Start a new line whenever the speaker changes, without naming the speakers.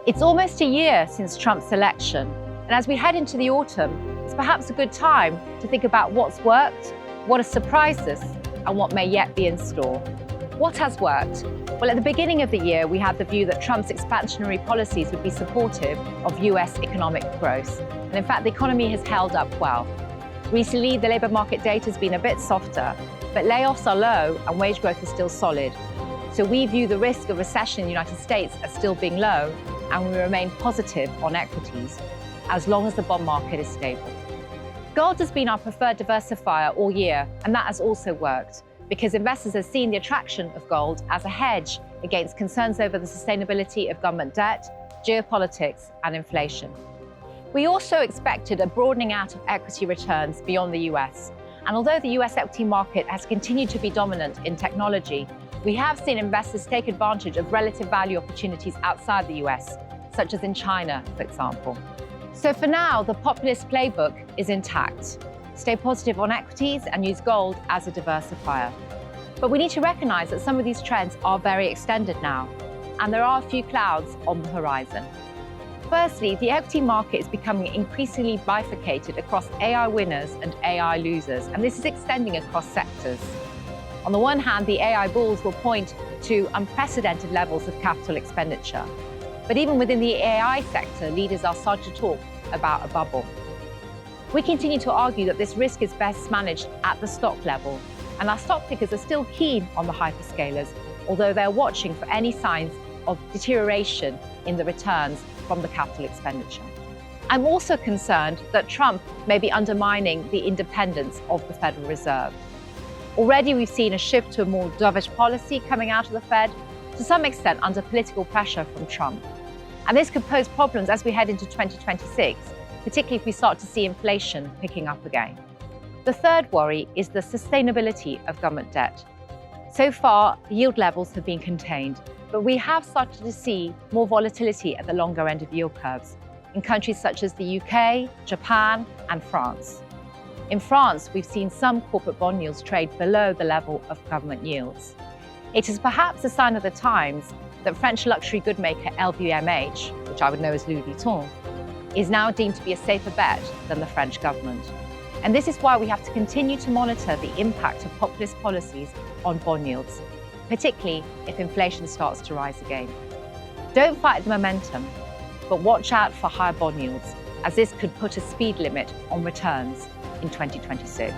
It's almost a year since Trump's election, and as we head into the autumn, it's perhaps a good time to think about what's worked, what has surprised us, and what may yet be in store. What has worked? Well, at the beginning of the year, we had the view that Trump's expansionary policies would be supportive of US economic growth. And in fact, the economy has held up well. Recently, the labour market data has been a bit softer, but layoffs are low and wage growth is still solid. So we view the risk of recession in the United States as still being low, and we remain positive on equities as long as the bond market is stable. Gold has been our preferred diversifier all year, and that has also worked because investors have seen the attraction of gold as a hedge against concerns over the sustainability of government debt, geopolitics, and inflation. We also expected a broadening out of equity returns beyond the US. And although the US equity market has continued to be dominant in technology, we have seen investors take advantage of relative value opportunities outside the US, such as in China, for example. So for now, the populist playbook is intact. Stay positive on equities and use gold as a diversifier. But we need to recognize that some of these trends are very extended now, and there are a few clouds on the horizon. Firstly, the equity market is becoming increasingly bifurcated across AI winners and AI losers, and this is extending across sectors. On the one hand, the AI bulls will point to unprecedented levels of capital expenditure. But even within the AI sector, leaders are starting to talk about a bubble. We continue to argue that this risk is best managed at the stock level, and our stock pickers are still keen on the hyperscalers, although they're watching for any signs of deterioration in the returns from the capital expenditure. I'm also concerned that Trump may be undermining the independence of the Federal Reserve. Already we've seen a shift to a more dovish policy coming out of the Fed, to some extent under political pressure from Trump. And this could pose problems as we head into 2026, particularly if we start to see inflation picking up again. The third worry is the sustainability of government debt. So far, yield levels have been contained, but we have started to see more volatility at the longer end of yield curves in countries such as the UK, Japan, and France. In France, we've seen some corporate bond yields trade below the level of government yields. It is perhaps a sign of the times that French luxury good maker LVMH, which I would know as Louis Vuitton, is now deemed to be a safer bet than the French government. And this is why we have to continue to monitor the impact of populist policies on bond yields, particularly if inflation starts to rise again. Don't fight the momentum, but watch out for higher bond yields, as this could put a speed limit on returns in 2026.